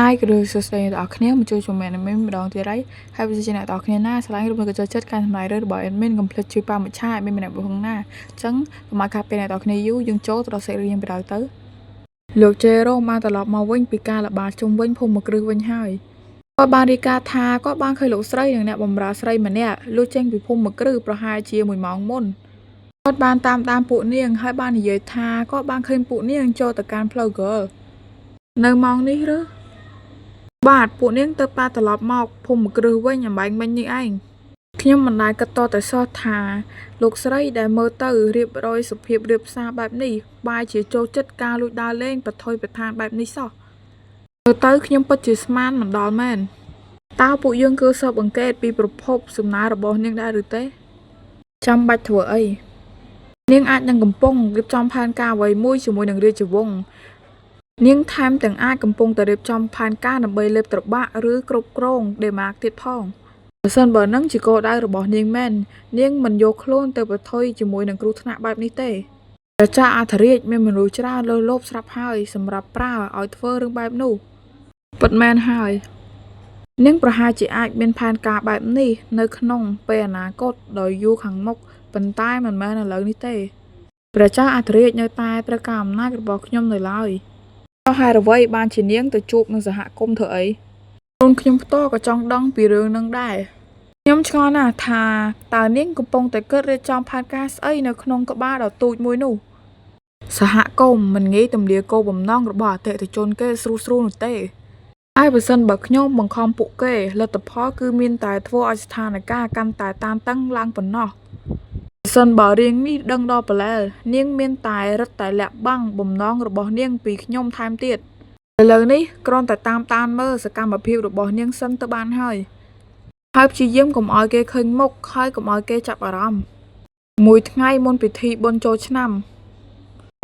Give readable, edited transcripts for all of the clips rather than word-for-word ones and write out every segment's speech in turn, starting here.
Hai ក៏ដូចសួស្តីអ្នកទាំងអស់គ្នាមកជួយជំរាបនៅម្ដងទៀតហើយហើយបើសិនជាអ្នកទាំងអស់គ្នាណាឆ្លាញ់ឬមកក៏ចូលចិត្តការសម្ដែងរឿងរបស់ admin កុំភ្លេចជួយប៉ាមួយឆាឲ្យមានម្នាក់មួយផងណាអញ្ចឹងកុំឲ្យខាតពេលអ្នកទាំងអស់គ្នាយូរយើងចូលទៅដល់សេរីយើងពីដើមទៅលោកជេរ៉ូបានត្រឡប់មកវិញពីការល្បាតជុំវិញភូមិមកគ្រឹះវិញហើយគាត់បានរាយការណ៍ថាគាត់បានឃើញលោកស្រីនិងអ្នកបម្រើស្រីម្នាក់លុះចេញពីភូមិមកគ្រឹះប្រហែលជា1ម៉ោងមុនគាត់បានតាមពួកនាងហើយបាននិយាយថាគាត់បានឃើញពួកនាងចូលទៅកាន់ផ្លូវ girl នៅម៉ោងនេះឬបាទពួកនាងទៅប៉ាត្រឡប់មកភូមិគ្រឹះវិញអំបែងមិញនេះឯងខ្ញុំមិនដែលគិតតតែសោះថាលោកស្រីដែលមើលទៅរៀបរយសុភាពរៀបសារបែបនេះបែរជាចូលចិត្តការលួចដើរលេងប្រថុយប្រថានបែបនេះសោះមើលទៅខ្ញុំពិតជាស្មានមិនដល់មែនតើពួកយើងគឺស៊ើបអង្កេតពីប្រភពសំណើរបស់នាងដែរឬទេចាំបាច់ធ្វើអីនាងអាចនឹងកំពុងរៀបចំផែនការអ្វីមួយជាមួយនឹងរាជវង្សនាងថែមទាំងអាចកំពុងតែរៀបចំផែនការដើម្បីលេបត្របាក់ឬគ្រប់គ្រងដេម៉ាកទៀតផងបើសិនបើនឹងជាគោលដៅរបស់នាងមែននាងមិនយកខ្លួនទៅប្រថុយជាមួយនឹងគ្រោះថ្នាក់បែបនេះទេព្រះចៅអធិរាជមានមនុស្សច្រើនលើលបស្រាប់ហើយសម្រាប់ប្រើឲ្យធ្វើរឿងបែបនោះពិតមែនហើយនាងប្រហែលជាអាចមានផែនការបែបនេះនៅក្នុងពេលអនាគតដ៏យូរខាងមុខប៉ុន្តែមិនមែនឥឡូវនេះទេព្រះចៅអធិរាជនៅតែត្រូវការអំណាចរបស់ខ្ញុំនៅឡើយហេតុអ្វីបានជានាងទៅជួបនឹងសហគមន៍ធ្វើអីខ្លួនខ្ញុំផ្ទាល់ក៏ចង់ដឹងពីរឿងនឹងដែរខ្ញុំឆ្ងល់ណាស់ថាតើនាងកំពុងតែគិតរៀបចំផែនការស្អីនៅក្នុងក្បាលដ៏ទូចមួយនោះសហគមន៍មិនងាយទម្លាគោលបំណងរបស់អតិថិជនគេស្រួលនោះទេហើយបើសិនបើខ្ញុំបង្ខំពួកគេលទ្ធផលគឺមានតែធ្វើឲ្យស្ថានភាពកាន់តែតានតឹងឡើងប៉ុណ្ណោះបើសិនបើរៀងនេះដឹងដល់ប្រឡែលនាងមានតែរឹតតែលាក់បាំងបំណងរបស់នាងពីខ្ញុំថែមទៀតឥឡូវនេះគ្រាន់តែតាមមើលសកម្មភាពរបស់នាងសិនទៅបានហើយព្យាយាមកុំឲ្យគេឃើញមុខហើយកុំឲ្យគេចាប់អារម្មណ៍មួយថ្ងៃមុនពិធីបុណ្យចូលឆ្នាំ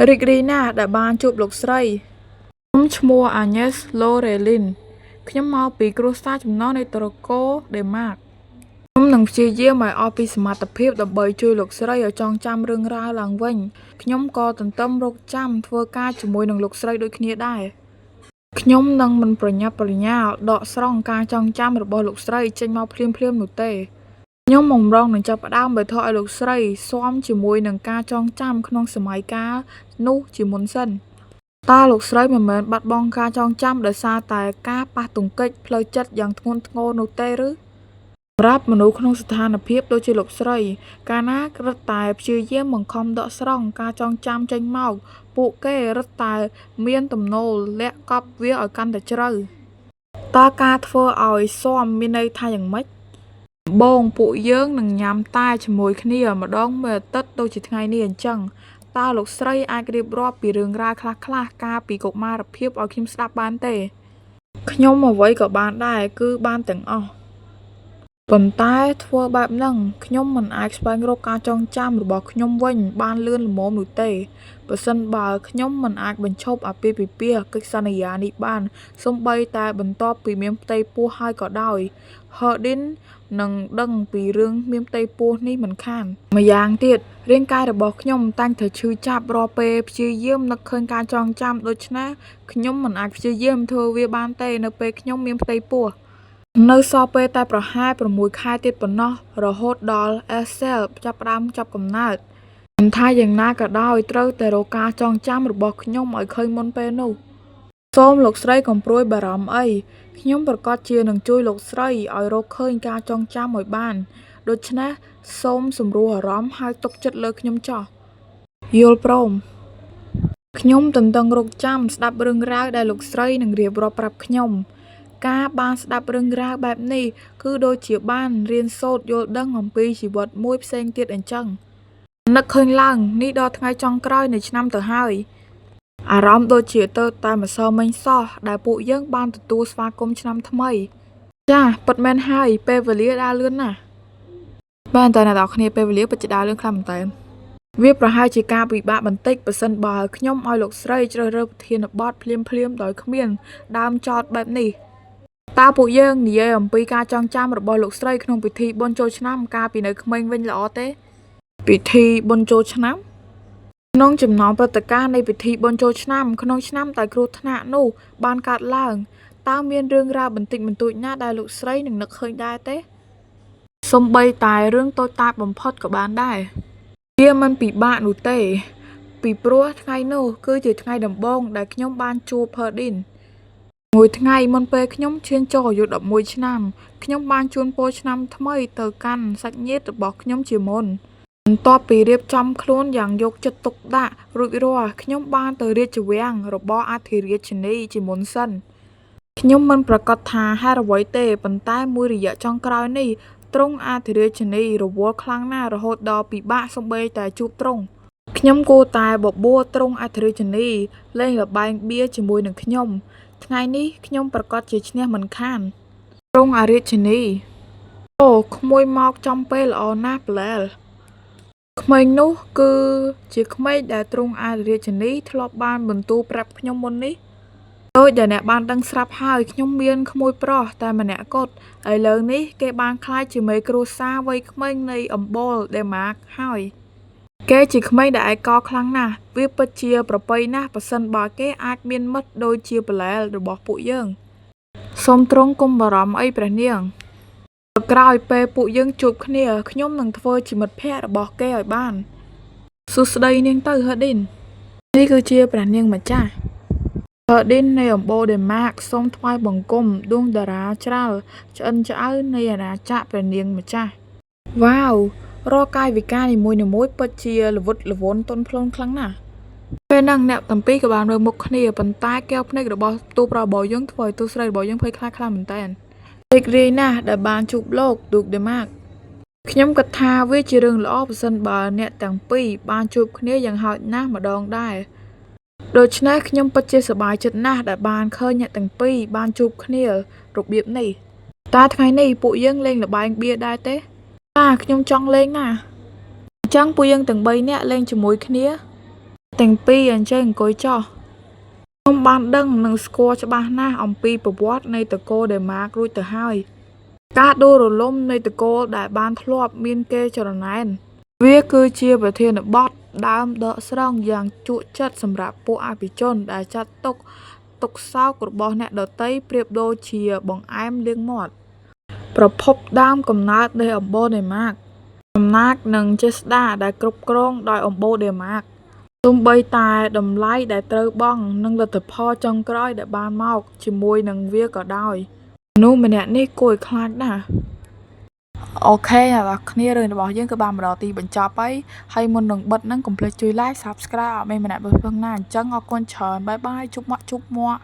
រីករាយណាស់ដែលបានជួបលោកស្រីខ្ញុំឈ្មោះ Agnes Lorelin ខ្ញុំមកពីគ្រួសារចំណងនៃត្រកូលដេម៉ាកខ្ញុំនឹងព្យាយាមឲ្យអស់ពីសមត្ថភាពដើម្បីជួយលោកស្រីឲ្យចងចាំរឿងរ៉ាវឡើងវិញខ្ញុំក៏ទន្ទឹមរង់ចាំធ្វើការជាមួយនឹងលោកស្រីដូចគ្នាដែរខ្ញុំនឹងមិនប្រញាប់ប្រញាល់ដកស្រង់ការចងចាំរបស់លោកស្រីចេញមកភ្លាមនោះទេខ្ញុំបំរុងនឹងចាប់ផ្ដើមបើធ្វើឲ្យលោកស្រីស៊ាំជាមួយនឹងការចងចាំក្នុងសម័យកាលនោះជាមុនសិនតើលោកស្រីមិនមែនបាត់បង់ការចងចាំដោយសារតែការប៉ះទង្គិចផ្លូវចិត្តយ៉ាងធ្ងន់ធ្ងរនោះទេឬសម្រាប់មនុស្សក្នុងស្ថានភាពដូចជាលោកស្រីកាលណារឹតតែព្យាយាមបង្ខំដកស្រង់ការចងចាំចេញមកពួកគេរឹតតែមានទំនោរលាក់កប់វាឲ្យកាន់តែជ្រៅតើការធ្វើឲ្យស៊ាំមានន័យថាយ៉ាងម៉េចបងពួកយើងនឹងញ៉ាំតែជាមួយគ្នាម្ដងមួយអាទិត្យដូចជាថ្ងៃនេះអញ្ចឹងតើលោកស្រីអាចរៀបរាប់ពីរឿងរ៉ាវខ្លះកាលពីកុមារភាពឲ្យខ្ញុំស្ដាប់បានទេខ្ញុំអ្វីក៏បានដែរគឺបានទាំងអស់ប៉ុន្តែធ្វើបែបហ្នឹងខ្ញុំមិនអាចស្វែងរកការចងចាំរបស់ខ្ញុំវិញបានលឿនល្មមនោះទេបើសិនបើខ្ញុំមិនអាចបញ្ឈប់អាពាហ៍ពិពាហ៍កិច្ចសន្យានេះបានសូម្បីតែបន្ទាប់ពីមានផ្ទៃពោះហើយក៏ដោយ Herdin នឹងដឹងពីរឿងមានផ្ទៃពោះនេះមិនខានម្យ៉ាងទៀតរាងកាយរបស់ខ្ញុំតាំងតែឈឺចាប់រាល់ពេលព្យាយាមនឹកឃើញការចងចាំដូច្នេះខ្ញុំមិនអាចព្យាយាមធ្វើវាបានទេនៅពេលខ្ញុំមានផ្ទៃពោះនៅសល់ពេលតែប្រហែល6ខែទៀតប៉ុណ្ណោះរហូតដល់ Excel ចាប់ផ្ដើមចាប់កំណើតមិនថាយ៉ាងណាក៏ដោយត្រូវតែរកការចងចាំរបស់ខ្ញុំឲ្យឃើញមុនពេលនោះសូមលោកស្រីកុំព្រួយបារម្ភអីខ្ញុំប្រកាសជានឹងជួយលោកស្រីឲ្យរកឃើញការចងចាំឲ្យបានដូច្នេះសូមសម្រួលអារម្មណ៍ហើយទុកចិត្តលើខ្ញុំចោះយល់ព្រមខ្ញុំទន្ទឹងរង់ចាំស្ដាប់រឿងរ៉ាវដែលលោកស្រីនឹងរៀបរាប់ប្រាប់ខ្ញុំការបានស្ដាប់រឿងរ៉ាវបែបនេះគឺដូចជាបានរៀនសូត្រយល់ដឹងអំពីជីវិតមួយផ្សេងទៀតអញ្ចឹងនឹកឃើញឡើងនេះដល់ថ្ងៃចុងក្រោយនៃឆ្នាំទៅហើយអារម្មណ៍ដូចជាទៅតែម្សិលមិញសោះដែលពួកយើងបានទទួលស្វាគមន៍ឆ្នាំថ្មីចាពិតមែនហើយពេលវេលាដើរលឿនណាស់បែរតែអ្នកនរគ្នាពេលវេលាពិតជាដើរលឿនខ្លាំងមែនតើវាប្រហែលជាការពិបាកបន្តិចបើសិនបើខ្ញុំឲ្យលោកស្រីជ្រើសរើសប្រធានបទភ្លាមដោយគ្មានដើមចោតបែបនេះតើពួកយើងនិយាយអំពីការចងចាំរបស់លោកស្រីក្នុងពិធីបុណ្យចូលឆ្នាំកាលពីនៅក្មេងវិញល្អទេពិធីបុណ្យចូលឆ្នាំក្នុងចំណោមព្រឹត្តិការណ៍នៃពិធីបុណ្យចូលឆ្នាំក្នុងឆ្នាំតែគ្រោះថ្នាក់នោះបានកើតឡើង តើមានរឿងរ៉ាវបន្តិចបន្តួចណាដែលលោកស្រីនឹងនឹកឃើញដែរទេសូម្បីតែរឿងតូចតាចបំផុតក៏បានដែរវាមិនពិបាកនោះទេពីព្រោះថ្ងៃនោះគឺជាថ្ងៃដំបូងដែលខ្ញុំបានជួប Ferdin មួយថ្ងៃមុនពេលខ្ញុំឈានចូលអាយុ11ឆ្នាំខ្ញុំបានជូនពរឆ្នាំថ្មីទៅកាន់សាច់ញាតិរបស់ខ្ញុំជាមុនបន្ទាប់ពីរៀបចំខ្លួនយ៉ាងយកចិត្តទុកដាក់រួចរាល់ខ្ញុំបានទៅរាជវាំងរបស់អធិរាជនីជាមុនសិនខ្ញុំមិនប្រកាសថាហេតុអ្វីទេប៉ុន្តែមួយរយៈចុងក្រោយនេះទ្រង់អធិរាជនីរវល់ខ្លាំងណាស់រហូតដល់ពិបាកសូម្បីតែជួបទ្រង់ខ្ញុំគួរតែបបួលទ្រង់អធិរាជនីលេងល្បែងបៀជាមួយនឹងខ្ញុំថ្ងៃនេះខ្ញុំប្រកាសជាឈ្នះមិនខានទ្រង់អរាជនីអូក្មួយមកចំពេលល្អណាស់ប្លែលក្មេងនោះគឺជាក្មេងដែលទ្រង់អរាជនីធ្លាប់បានបន្ទូលប្រាប់ខ្ញុំមុននេះដូចដែលអ្នកបានដឹងស្រាប់ហើយខ្ញុំមានក្មួយប្រុសតែម្នាក់គត់ឥឡូវនេះគេបានក្លាយជាមេគ្រួសារវ័យក្មេងនៃអំបូលដេម៉ាកហើយគេជាក្មេងដែលឯកោខ្លាំងណាស់វាពិតជាប្រពៃណាស់ប៉ះសិនបើគេអាចមានមិត្តដូចជាប្លែលរបស់ពួកយើងសូមទ្រង់កុំបារម្ភអីព្រះនាងក្រោយពេលពួកយើងជួបគ្នាខ្ញុំនឹងធ្វើជាមិត្តភក្តិរបស់គេឲ្យបានសួស្ដីនាងទៅ Herdin នេះគឺជាព្រះនាងម្ចាស់ Herdin នៃអំបូរដេម៉ាកសូមថ្វាយបង្គំដួងតារាច្រាលឆ្អិនឆ្អៅនៃអាណាចក្រព្រះនាងម្ចាស់វ៉ាវរាល់កាយវិការនីមួយៗពិតជាល្វឹតល្វន់ទន់ភ្លន់ខ្លាំងណាស់ពេលហ្នឹងអ្នកទាំងពីរក៏បានមើលមុខគ្នាប៉ុន្តែកែវភ្នែករបស់ទូប្រុសរបស់យើងធ្វើឲ្យទូស្រីរបស់យើងភ័យខ្លាចខ្លាំងមែនតើរីករាយណាស់ដែលបានជួបលោកឌូកដេម៉ាកខ្ញុំគិតថាវាជារឿងល្អប្រសិនបើអ្នកទាំងពីរបានជួបគ្នាយ៉ាងហោចណាស់ម្ដងដែរដូច្នេះខ្ញុំពិតជាសប្បាយចិត្តណាស់ដែលបានឃើញអ្នកទាំងពីរបានជួបគ្នារបៀបនេះតើថ្ងៃនេះពួកយើងលេងល្បែងបៀដែរទេខ្ញុំចង់លេងណាស់អញ្ចឹងពួកយើងទាំង3នាក់លេងជាមួយគ្នាទាំងពីរអញ្ចឹងអង្គុយចុះខ្ញុំបានដឹងនិងស្គាល់ច្បាស់ណាស់អំពីប្រវត្តិនៃតកូលដេម៉ាករួចទៅហើយការដួលរលំនៃតកូលដែលបានធ្លាប់មានគេចរណែនវាគឺជាប្រធានបទដើមដកស្រង់យ៉ាងជក់ចិត្តសម្រាប់ពួកអភិជនដែលចាត់ទុកសោករបស់អ្នកដទៃប្រៀបដូចជាបង្អែមលាងមាត់ប្រភពដើមកំណើតនៃអំបូរដេម៉ាកអំណាចនិងចេស្តាដែលគ្រប់គ្រងដោយអំបូរដេម៉ាកទោះបីតែតម្លៃដែលត្រូវបង់និងលទ្ធផលចុងក្រោយដែលបានមកជាមួយនឹងវាក៏ដោយមនុស្សម្នាក់នេះគួរឲ្យខ្លាចណាស់អូខេអ្នកនរគ្នារឿងរបស់យើងក៏បានមកដល់ទីបញ្ចប់ហើយមុននឹងបិទហ្នឹងកុំភ្លេចជួយ like subscribe ឲ្យមេម្នាក់បើផងណាអញ្ចឹងអរគុណច្រើនបាយបាយជប់មាក់